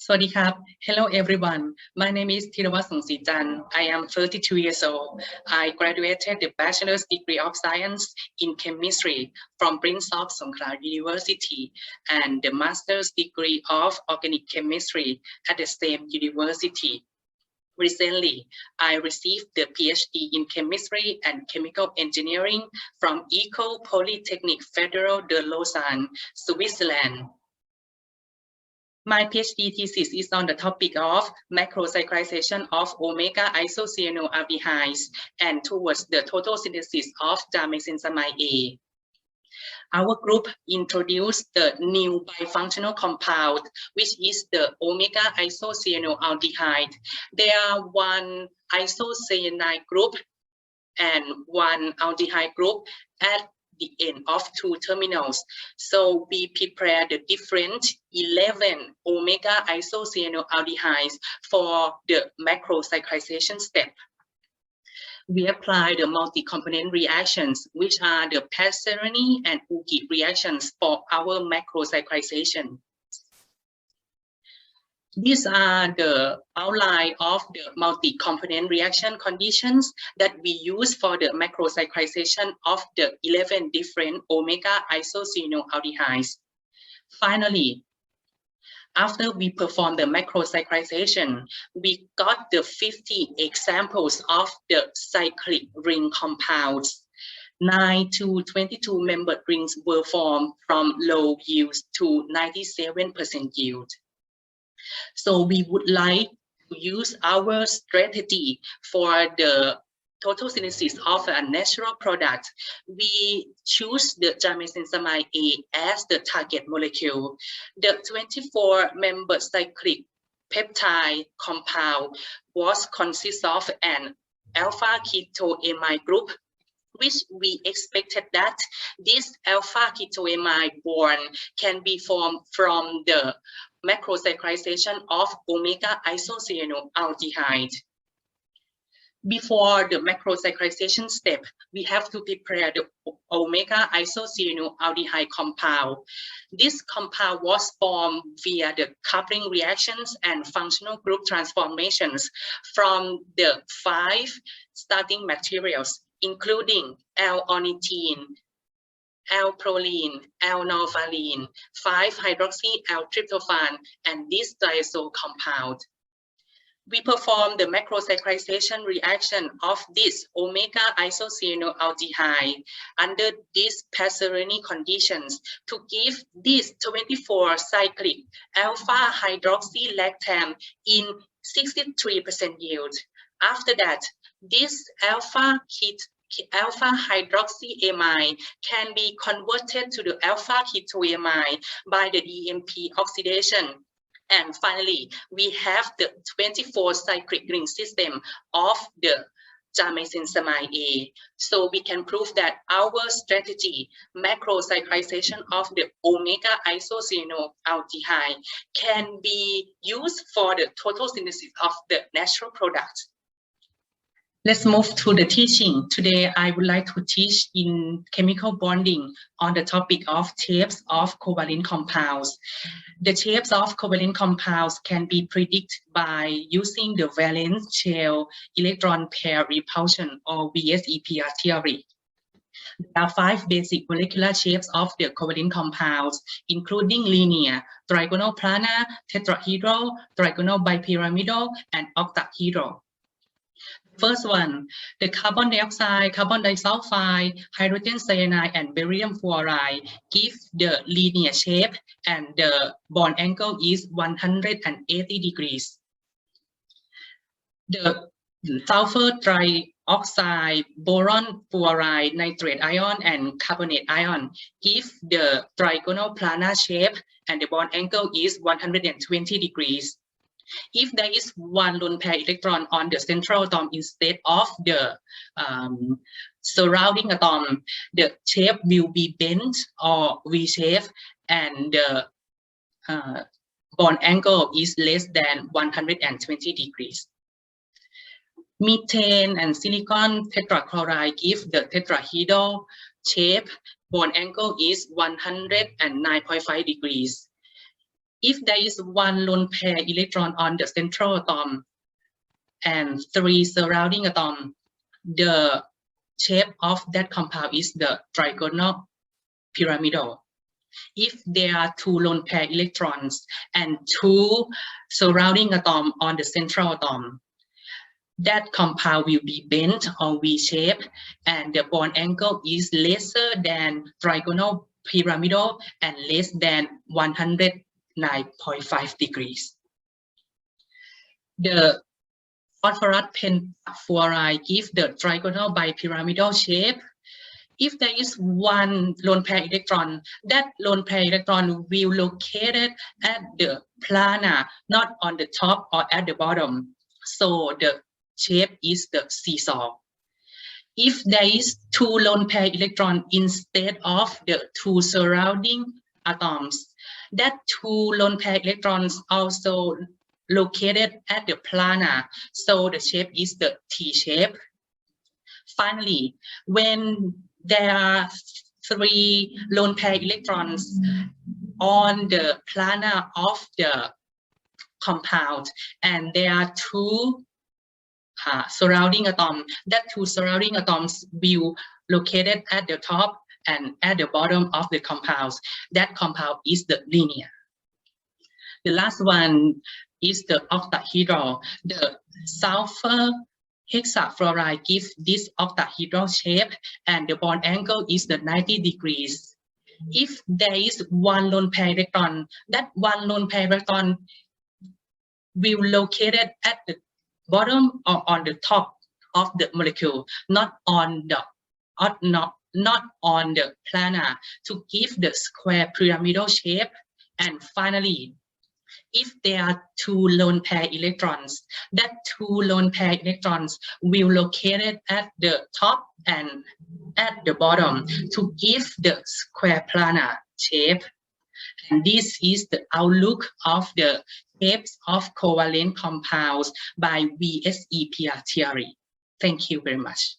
Swadikap. Hello everyone. My name is Teerawat Songsichan. I am 32 years old. I graduated the Bachelor's degree of Science in Chemistry from Prince of Songkla University and the Master's degree of Organic Chemistry at the same university. Recently, I received the PhD in Chemistry and Chemical Engineering from École Polytechnique Fédérale de Lausanne, Switzerland. My PhD thesis is on the topic of macrocyclization of omega isocyanoaldehydes and towards the total synthesis of dimethylamine A. Our group introduced the new bifunctional compound, which is the omega isocyanoaldehyde. There are one isocyanide group and one aldehyde group at the end of two terminals. So we prepare the different 11 omega isocyanoaldehydes for the macrocyclization step. We apply the multi-component reactions, which are the Passerini and Ugi reactions for our macrocyclization. These are the outline of the multi-component reaction conditions that we use for the macrocyclization of the 11 different omega isocyanoaldehydes. Finally, after we perform the macrocyclization, we got the 50 examples of the cyclic ring compounds. 9 to 22 membered rings were formed from low yields to 97% yield. So we would like to use our strategy for the total synthesis of a natural product. We choose the dimethylamine A as the target molecule. The 24-member cyclic peptide compound was consists of an alpha ketoamide group, which we expected that this alpha ketoamide bond can be formed from the macrocyclization of omega isocyanoaldehyde. Before the macrocyclization step, we have to prepare the omega isocyanoaldehyde compound. This compound was formed via the coupling reactions and functional group transformations from the 5 starting materials, including L-ornithine, L-proline, L-norvaline, 5-hydroxy-L-tryptophan, and this diazo compound. We perform the macrocyclization reaction of this omega isocyanoaldehyde under these Passerini conditions to give this 24 cyclic alpha hydroxylactam in 63% yield. After that, this alpha hydroxyamide can be converted to the alpha ketoamide by the DMP oxidation. And finally, we have the 24 cyclic ring system of the dimethylamine A. So we can prove that our strategy, macrocyclization of the omega isocyanoaldehyde, can be used for the total synthesis of the natural product. Let's move to the teaching. Today, I would like to teach in chemical bonding on the topic of shapes of covalent compounds. The shapes of covalent compounds can be predicted by using the valence shell electron pair repulsion or VSEPR theory. There are 5 basic molecular shapes of the covalent compounds, including linear, trigonal planar, tetrahedral, trigonal bipyramidal, and octahedral. First one, the carbon dioxide, carbon disulfide, hydrogen cyanide, and barium fluoride give the linear shape, and the bond angle is 180 degrees. The sulfur trioxide, boron fluoride, nitrate ion, and carbonate ion give the trigonal planar shape, and the bond angle is 120 degrees. If there is one lone pair electron on the central atom instead of the surrounding atom, the shape will be bent or V-shaped, and the bond angle is less than 120 degrees. Methane and silicon tetrachloride give the tetrahedral shape. Bond angle is 109.5 degrees. If there is one lone pair electron on the central atom and 3 surrounding atom, the shape of that compound is the trigonal pyramidal. If there are 2 lone pair electrons and 2 surrounding atom on the central atom, that compound will be bent or V-shape, and the bond angle is lesser than trigonal pyramidal and less than 109.5 degrees. The phosphorus pentafluoride gives the trigonal bipyramidal shape. If there is one lone pair electron, that lone pair electron will located at the planar, not on the top or at the bottom. So the shape is the seesaw. If there is 2 lone pair electron instead of the 2 surrounding atoms, that 2 lone pair electrons also located at the planar, so the shape is the T-shape. Finally, when there are 3 lone pair electrons on the planar of the compound, and there are 2 surrounding atoms, that 2 surrounding atoms will located at the top and at the bottom of the compounds. That compound is the linear. The last one is the octahedral. The sulfur hexafluoride gives this octahedral shape, and the bond angle is the 90 degrees. If there is one lone pair electron, that one lone pair electron will located at the bottom or on the top of the molecule, not on the planar, to give the square pyramidal shape. And finally, if there are 2 lone pair electrons, that 2 lone pair electrons will located at the top and at the bottom to give the square planar shape. And this is the outlook of the shapes of covalent compounds by VSEPR theory. Thank you very much.